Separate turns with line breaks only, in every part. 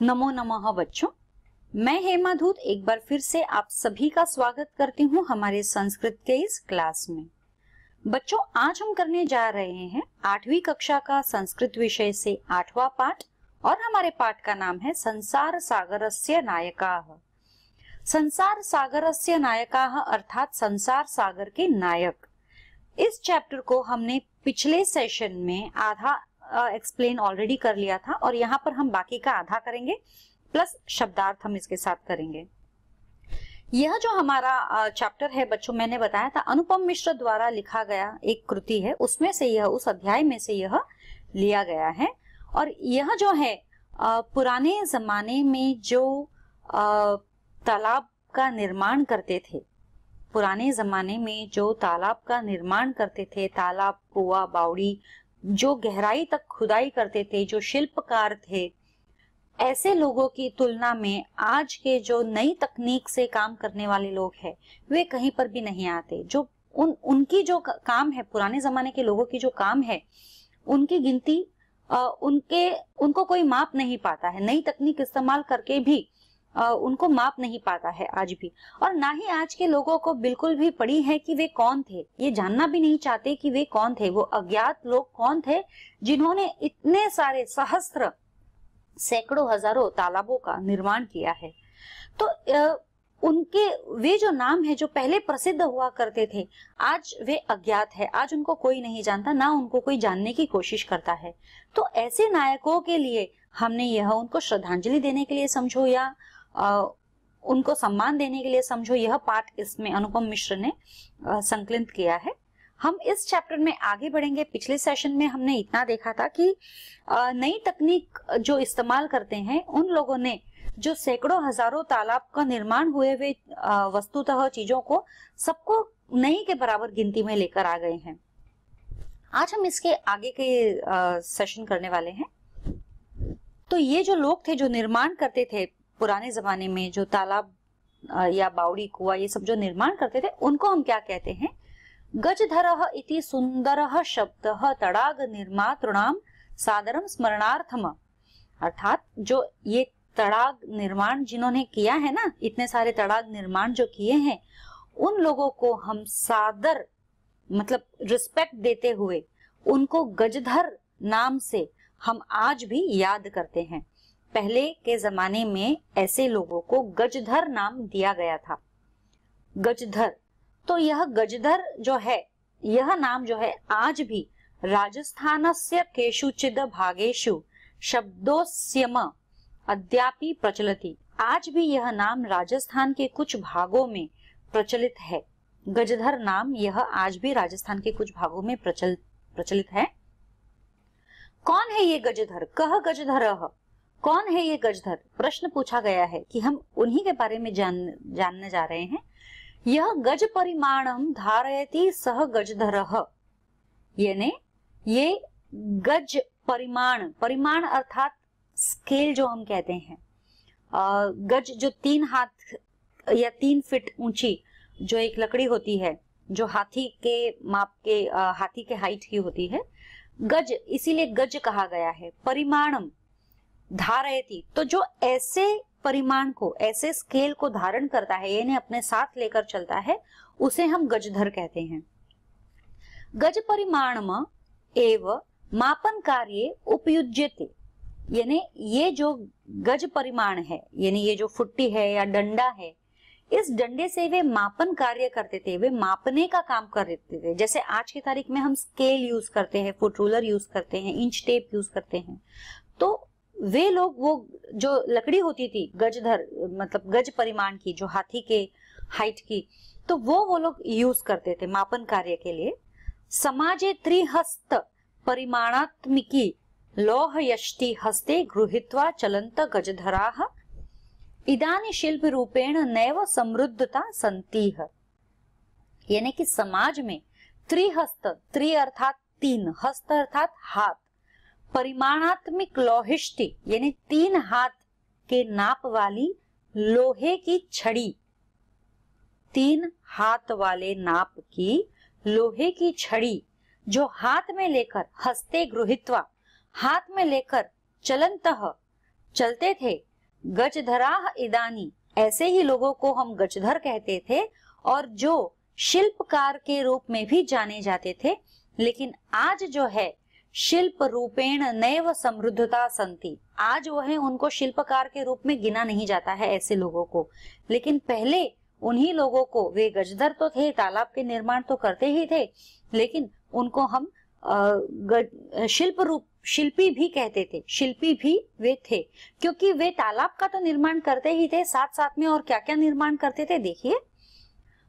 नमो नमः बच्चों, मैं हेमा धूत एक बार फिर से आप सभी का स्वागत करती हूँ हमारे संस्कृत के इस क्लास में। बच्चों, आज हम करने जा रहे हैं 8वीं कक्षा का संस्कृत विषय से 8वां पाठ और हमारे पाठ का नाम है संसार सागरस्य नायकाः। संसार सागरस्य नायकाः अर्थात संसार सागर के नायक। इस चैप्टर को हमने पिछले सेशन में आधा एक्सप्लेन ऑलरेडी कर लिया था और यहाँ पर हम बाकी का आधा करेंगे प्लस शब्दार्थ हम इसके साथ करेंगे। यह जो हमारा चैप्टर है बच्चों, मैंने बताया था अनुपम मिश्र द्वारा लिखा गया एक कृति है, उसमें से यह उस अध्याय में से यह लिया गया है। और यह जो है पुराने जमाने में जो तालाब का निर्माण करते थे, पुराने जमाने में जो तालाब का निर्माण करते थे, तालाब, कुआं, बावड़ी, जो गहराई तक खुदाई करते थे, जो शिल्पकार थे, ऐसे लोगों की तुलना में आज के जो नई तकनीक से काम करने वाले लोग हैं वे कहीं पर भी नहीं आते। जो उनकी जो काम है, पुराने जमाने के लोगों की जो काम है, उनकी गिनती उनको कोई माप नहीं पाता है। नई तकनीक इस्तेमाल करके भी उनको माप नहीं पाता है आज भी, और ना ही आज के लोगों को बिल्कुल भी पड़ी है कि वे कौन थे। ये जानना भी नहीं चाहते कि वे कौन थे, वो अज्ञात लोग कौन थे जिन्होंने इतने सारे सहस्त्र, सैकड़ों, हजारों तालाबों का निर्माण किया है। तो उनके वे जो नाम है जो पहले प्रसिद्ध हुआ करते थे, आज वे अज्ञात है, आज उनको कोई नहीं जानता, ना उनको कोई जानने की कोशिश करता है। तो ऐसे नायकों के लिए हमने यह उनको श्रद्धांजलि देने के लिए समझो या उनको सम्मान देने के लिए समझो, यह पाठ इसमें अनुपम मिश्र ने संकलित किया है। हम इस चैप्टर में आगे बढ़ेंगे। पिछले सेशन में हमने इतना देखा था कि नई तकनीक जो इस्तेमाल करते हैं उन लोगों ने जो सैकड़ों हजारों तालाब का निर्माण हुए हुए वस्तुतः चीजों को सबको नहीं के बराबर गिनती में लेकर आ गए हैं। आज हम इसके आगे के सेशन करने वाले हैं। तो ये जो लोग थे जो निर्माण करते थे पुराने जमाने में, जो तालाब या बावड़ी, कुआं, ये सब जो निर्माण करते थे, उनको हम क्या कहते हैं? गजधरः इति सुंदरः शब्दः तड़ाग निर्मातृणाम सादरम स्मरणार्थम। अर्थात जो ये तड़ाग निर्माण जिन्होंने किया है ना, इतने सारे तड़ाग निर्माण जो किए हैं, उन लोगों को हम सादर मतलब रिस्पेक्ट देते हुए उनको गजधर नाम से हम आज भी याद करते हैं। पहले के जमाने में ऐसे लोगों को गजधर नाम दिया गया था, गजधर। तो यह गजधर जो है, यह नाम जो है आज भी राजस्थानस्य केषुचिद भागेषु शब्दोस्यम अद्यापि प्रचलति। आज भी यह नाम राजस्थान के कुछ भागों में प्रचलित है। गजधर नाम यह आज भी राजस्थान के कुछ भागों में प्रचलित है। कौन है ये गजधर? कह गजधरः, कौन है ये गजधर? प्रश्न पूछा गया है कि हम उन्हीं के बारे में जानने जा रहे हैं। यह गज परिमाणम धारयति सह गजधरः, यानी ये गज परिमाण, परिमाण अर्थात स्केल जो हम कहते हैं, गज जो 3 हाथ या 3 फीट ऊंची जो एक लकड़ी होती है, जो हाथी के माप के, हाथी के हाइट की होती है, गज, इसीलिए गज कहा गया है। परिमाणम धारयति, तो जो ऐसे परिमाण को, ऐसे स्केल को धारण करता है, यानी अपने साथ लेकर चलता है, उसे हम गजधर कहते हैं। गज परिमाणम एव मापन कार्ये उपयुज्यते, यानी ये जो गज परिमाण है, यानी ये जो फुट्टी है या डंडा है, इस डंडे से वे मापन कार्य करते थे, वे मापने का काम करते थे। जैसे आज की तारीख में हम स्केल यूज करते हैं, फुट रूलर यूज करते हैं, इंच टेप यूज करते हैं, तो वे लोग वो जो लकड़ी होती थी गजधर मतलब गज परिमाण की, जो हाथी के हाइट की, तो वो लोग यूज करते थे मापन कार्य के लिए। समाजे त्रिहस्त परिमाणात्मिकी लोह यष्टि हस्ते गृहीत्वा चलंत गजधराः इदानी शिल्प रूपेण नैव समृद्धता संतीह। यानी कि समाज में त्रिहस्त, त्रि अर्थात 3, हस्त अर्थात हाथ, परिमाणात्मिक लोहिष्टि यानी 3 हाथ के नाप वाली लोहे की छड़ी, 3 हाथ वाले नाप की लोहे की छड़ी जो हाथ में लेकर, हस्ते गृहीत्वा, हाथ में लेकर चलंतः चलते थे, गजधराः इदानी, ऐसे ही लोगों को हम गजधर कहते थे और जो शिल्पकार के रूप में भी जाने जाते थे। लेकिन आज जो है शिल्प रूपेण नैव समृद्धता संति, आज वो है उनको शिल्पकार के रूप में गिना नहीं जाता है ऐसे लोगों को। लेकिन पहले उन्हीं लोगों को, वे गजधर तो थे, तालाब के निर्माण तो करते ही थे, लेकिन उनको हम शिल्पी भी कहते थे, शिल्पी भी वे थे, क्योंकि वे तालाब का तो निर्माण करते ही थे, साथ साथ में और क्या क्या निर्माण करते थे देखिए।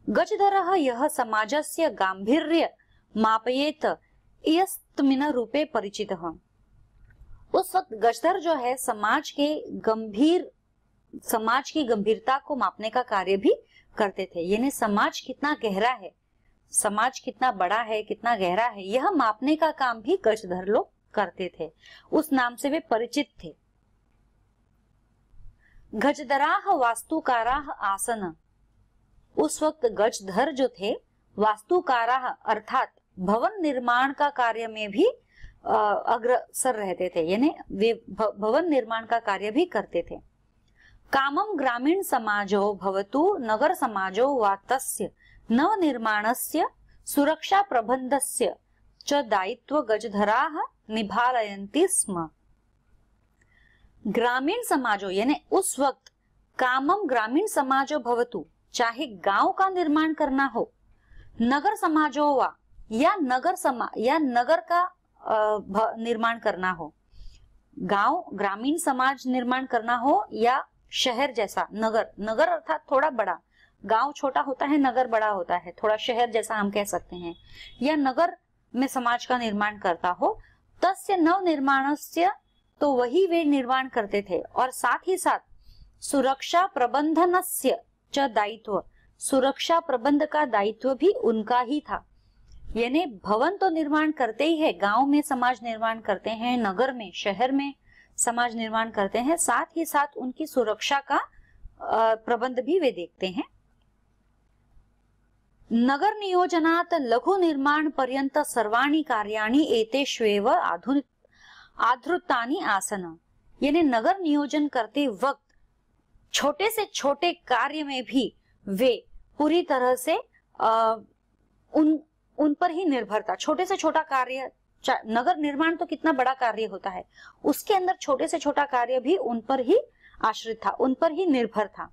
गजधरः यह समाजस्य गांभीर्य मापयेत इयस्मिन् रूपे परिचितः। उस वक्त गजधर जो है समाज की गंभीरता को मापने का कार्य भी करते थे, यानी समाज कितना गहरा है, समाज कितना बड़ा है, कितना गहरा है, यह मापने का काम भी गजधर लोग करते थे। उस नाम से वे परिचित थे। गजधराः वास्तुकाराः आसन, उस वक्त गजधर जो थे वास्तुकाराः अर्थात भवन निर्माण का कार्य में भी अग्रसर रहते थे, यानी वे भवन निर्माण का कार्य भी करते थे। कामं ग्रामीण समाजो भवतु नगर समाजो वा तस्य नव निर्माणस्य सुरक्षा प्रबंधस्य च दायित्व गजधराः निभालयन्ति स्म। ग्रामीण समाजो यानी उस वक्त कामम ग्रामीण समाजो भवतु, चाहे गांव का निर्माण करना हो, नगर समाजो वा या नगर का निर्माण करना हो, गांव ग्रामीण समाज निर्माण करना हो या शहर जैसा नगर अर्थात थोड़ा बड़ा, गांव छोटा होता है, नगर बड़ा होता है, थोड़ा शहर जैसा हम कह सकते हैं, या नगर में समाज का निर्माण करता हो, तस्य नव निर्माणस्य, तो वही वे निर्माण करते थे। और साथ ही साथ सुरक्षा प्रबंधनस्य च दायित्व, सुरक्षा प्रबंध का दायित्व भी उनका ही था। यानी भवन तो निर्माण करते ही है, गांव में समाज निर्माण करते हैं, नगर में शहर में समाज निर्माण करते हैं, साथ ही साथ उनकी सुरक्षा का प्रबंध भी वे देखते हैं। नगर नियोजनात् लघु निर्माण पर्यंत सर्वाणि कार्याणि एतेष्वेव आधृतानि आसन, यानी नगर नियोजन करते वक्त छोटे से छोटे कार्य में भी वे पूरी तरह से उन पर ही निर्भर था। छोटे से छोटा कार्य, नगर निर्माण तो कितना बड़ा कार्य होता है, उसके अंदर छोटे से छोटा कार्य भी उन पर ही आश्रित था, उन पर ही निर्भर था।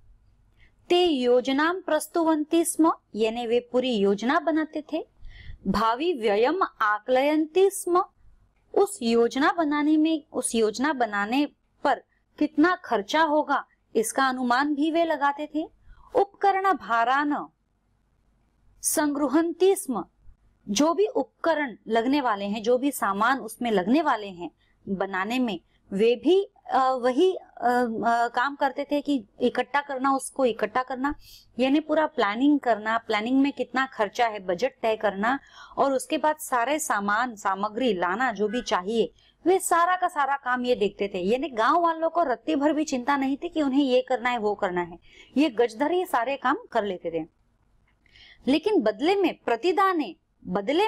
ते योजनां प्रस्तुवन्ति स्म, यानी वे पूरी योजना बनाते थे। भावी व्ययम आकलयन्ति स्म, उस योजना बनाने पर कितना खर्चा होगा इसका अनुमान भी वे लगाते थे। उपकरण भारान संगृहन्ति स्म, जो भी उपकरण लगने वाले हैं, जो भी सामान उसमें लगने वाले हैं बनाने में, वे भी वही काम करते थे कि इकट्ठा करना, उसको इकट्ठा करना, यानी पूरा प्लानिंग करना, प्लानिंग में कितना खर्चा है, बजट तय करना, और उसके बाद सारे सामान सामग्री लाना जो भी चाहिए, वे सारा का सारा काम ये देखते थे। यानी गांव वालों को रत्ती भर भी चिंता नहीं थी कि उन्हें ये करना है वो करना है, ये गजधर ये सारे काम कर लेते थे। लेकिन बदले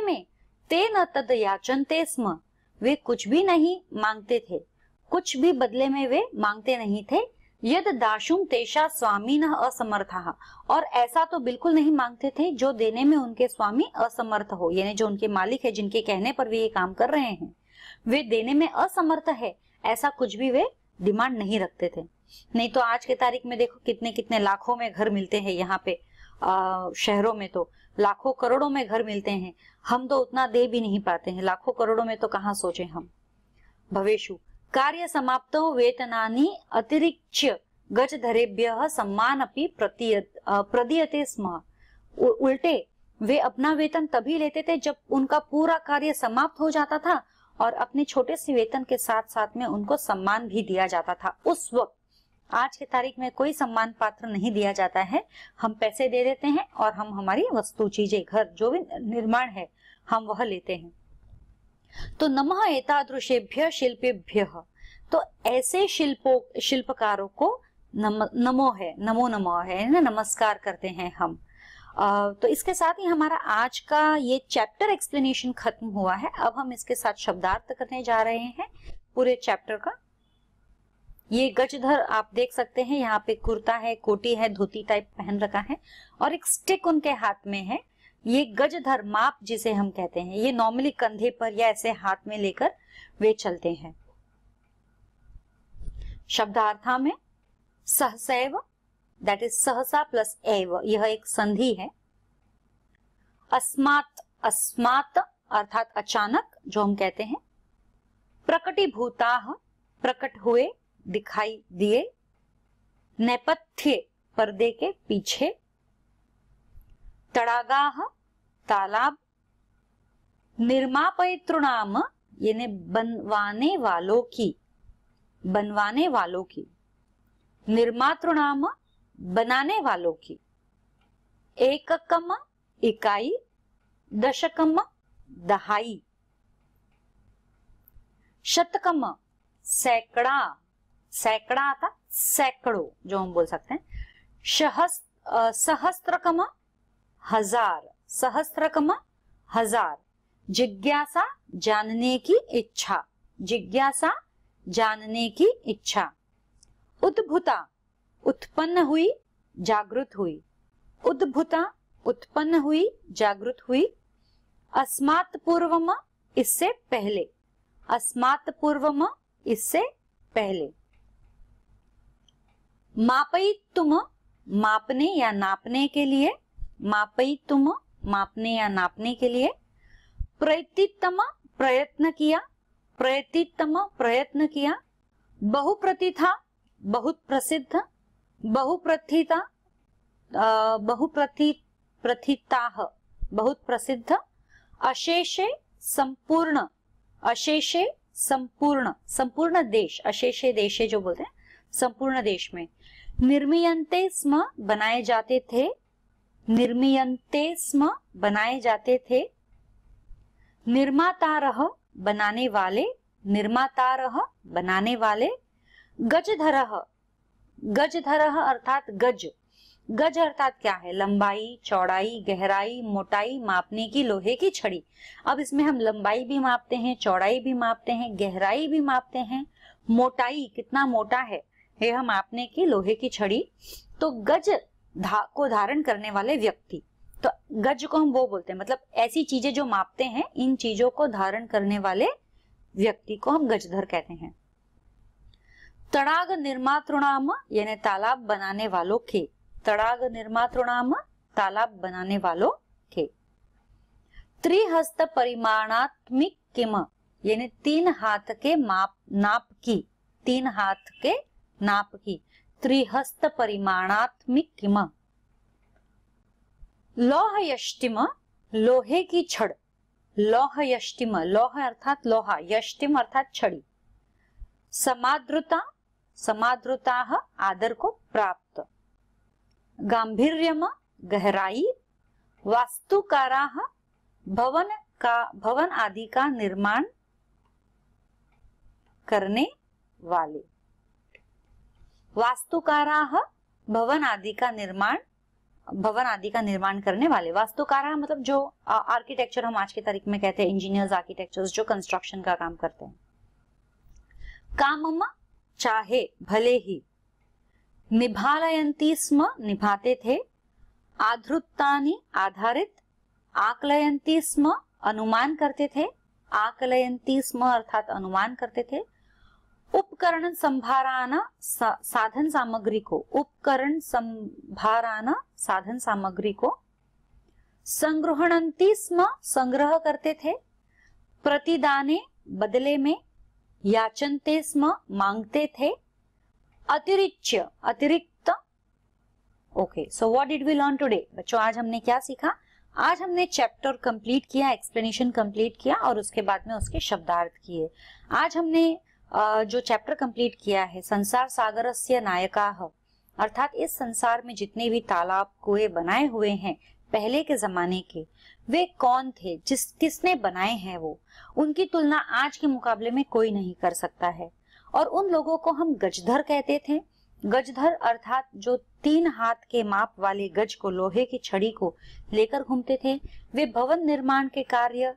में ते न तद याचन्ते स्म, वे कुछ भी नहीं मांगते थे, कुछ भी बदले में वे मांगते नहीं थे। यद दाशुम तेषा स्वामिनः असमर्थः, और ऐसा तो बिल्कुल नहीं मांगते थे जो देने में उनके स्वामी असमर्थ हो, यानी जो उनके मालिक है, जिनके कहने पर वे ये काम कर रहे हैं, वे देने में असमर्थ है, ऐसा कुछ भी वे डिमांड नहीं रखते थे। नहीं तो आज के तारीख में देखो कितने कितने लाखों में घर मिलते हैं, यहाँ पे शहरों में तो लाखों करोड़ों में घर मिलते हैं, हम तो उतना दे भी नहीं पाते हैं, लाखों करोड़ों में तो कहाँ सोचे हम। भवेषु कार्य समाप्तो वेतनानि अतिरिच्य गजधरेभ्यः सम्मानपि प्रदीयते स्म, उल्टे वे अपना वेतन तभी लेते थे जब उनका पूरा कार्य समाप्त हो जाता था, और अपने छोटे से वेतन के साथ साथ में उनको सम्मान भी दिया जाता था। उस वक्त आज की तारीख में कोई सम्मान पात्र नहीं दिया जाता है, हम पैसे दे देते हैं और हम हमारी वस्तु चीजें घर जो भी निर्माण है हम वह लेते हैं। तो नमः एतादृशेभ्यः शिल्पेभ्यः, तो ऐसे शिल्पकारों को नमो नमः है, नमस्कार करते हैं हम। तो इसके साथ ही हमारा आज का ये चैप्टर एक्सप्लेनेशन खत्म हुआ है। अब हम इसके साथ शब्दार्थ करने जा रहे हैं पूरे चैप्टर का। ये गजधर आप देख सकते हैं, यहाँ पे कुर्ता है, कोटी है, धोती टाइप पहन रखा है और एक स्टिक उनके हाथ में है। ये गजधर माप जिसे हम कहते हैं, ये नॉर्मली कंधे पर या ऐसे हाथ में लेकर वे चलते हैं। शब्दार्था में सहसैव, दैट इज सहसा प्लस एव, यह एक संधि है। अस्मात्, अस्मात् अर्थात अचानक जो हम कहते हैं। प्रकटीभूताः, प्रकट हुए, दिखाई दिए। नेपथ्ये, पर्दे के पीछे। तड़ागाः, तालाब। निर्मापयितॄणाम, यानी बनवाने वालों की, बनवाने वालों की। निर्मातॄणाम, बनाने वालों की। एककम, इकाई। दशकम, दहाई। शतकम, सैकड़ा, सैकड़ा आता सैकड़ों जो हम बोल सकते हैं। सहस्त्रकम, हजार, सहस्त्रकम हजार। जिज्ञासा, जानने की इच्छा, जिज्ञासा जानने की इच्छा। उद्भुता, उत्पन्न हुई, जागृत हुई। उद्भुता, उत्पन्न हुई, जागृत हुई। अस्मात् पूर्वम, इससे पहले। अस्मात् पूर्वम, इससे पहले। मापयितुम, मापने या नापने के लिए। मापयितुम, मापने या नापने के लिए। प्रयतितम, प्रयत्न किया, प्रयतितम, प्रयत्न किया। बहुप्रतिथा, बहुत प्रसिद्ध। बहुप्रथिता, प्रथिताः, बहुत प्रसिद्ध। अशेषे, संपूर्ण, अशेषे संपूर्ण, संपूर्ण देश, अशेषे देशे जो बोलते हैं संपूर्ण देश में। निर्मीयन्ते स्म, बनाए जाते थे। निर्मीयन्ते स्म, बनाए जाते थे। निर्मातारः, बनाने वाले। निर्मातारः, बनाने वाले। गजधरः, गजधरः अर्थात गज। गज अर्थात क्या है? लंबाई, चौड़ाई, गहराई, मोटाई मापने की लोहे की छड़ी। अब इसमें हम लंबाई भी मापते हैं, चौड़ाई भी मापते हैं, गहराई भी मापते हैं, मोटाई कितना मोटा है यह मापने की लोहे की छड़ी। तो गज को धारण करने वाले व्यक्ति, तो गज को हम वो बोलते हैं, मतलब ऐसी चीजें जो मापते हैं, इन चीजों को धारण करने वाले व्यक्ति को हम गजधर कहते हैं। तड़ाग निर्मातृणाम, यानी तालाब बनाने वालों के। तड़ाग निर्मातृणाम, तालाब बनाने वालों के। त्रिहस्त परिमाणात्मिक किम, यानी 3 हाथ के माप, नाप की। 3 हाथ के नाप की। त्रिहस्त परिमाणात्मिक किम। लौह यष्टिम, लोहे की छड़। लौह यष्टिम, लौह अर्थात लोहा, यष्टिम अर्थात छड़ी। समाद्रुता, समाद्रुताः, आदर को प्राप्त। गांभीर्यम, गहराई। वास्तुकाराः, भवन आदि का निर्माण करने वाले। वास्तुकाराः, भवन आदि का निर्माण, भवन आदि का निर्माण करने वाले। वास्तुकारा मतलब जो आर्किटेक्चर हम आज की तारीख में कहते हैं, इंजीनियर्स, आर्किटेक्चर्स जो कंस्ट्रक्शन का काम करते हैं। कामम, चाहे, भले ही। निभालयन्ति स्म, निभाते थे। आधृतानि, आधारित। आकलयन्ति स्म, अनुमान करते थे। आकलयन्ति स्म अर्थात अनुमान करते थे। उपकरण संभाराना, साधन सामग्री को। उपकरण संभाराना, साधन सामग्री को। संग्रहणन्ति स्म, संग्रह करते थे। प्रतिदाने, बदले में। याचन्ते स्म, मांगते थे। अतिरिच्य, अतिरिक्त। Okay, so what did we learn today? बच्चों आज हमने क्या सीखा? आज हमने चैप्टर कंप्लीट किया, एक्सप्लेनेशन कंप्लीट किया और उसके बाद में उसके शब्दार्थ किए। आज हमने जो चैप्टर कंप्लीट किया है, संसार सागरस्य नायकाः, अर्थात इस संसार में जितने भी तालाब, कुएं बनाए हुए हैं पहले के जमाने के, वे कौन थे, किसने बनाए हैं, वो उनकी तुलना आज के मुकाबले में कोई नहीं कर सकता है। और उन लोगों को हम गजधर कहते थे। गजधर अर्थात जो 3 हाथ के माप वाले गज को, लोहे की छड़ी को लेकर घूमते थे। वे भवन निर्माण के कार्य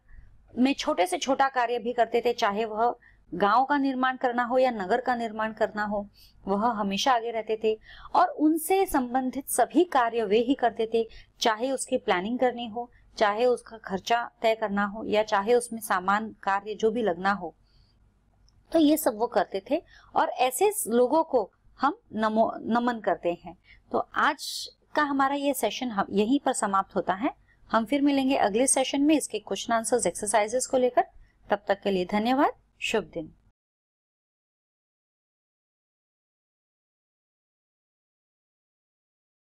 में छोटे से छोटा कार्य भी करते थे, चाहे वह गांव का निर्माण करना हो या नगर का निर्माण करना हो, वह हमेशा आगे रहते थे और उनसे संबंधित सभी कार्य वे ही करते थे, चाहे उसकी प्लानिंग करनी हो, चाहे उसका खर्चा तय करना हो या चाहे उसमें सामान कार्य जो भी लगना हो, तो ये सब वो करते थे और ऐसे लोगों को हम नमन करते हैं। तो आज का हमारा ये सेशन यहीं पर समाप्त होता है। हम फिर मिलेंगे अगले सेशन में इसके क्वेश्चन आंसर्स एक्सरसाइजेस को लेकर। तब तक के लिए धन्यवाद। शुभ दिन।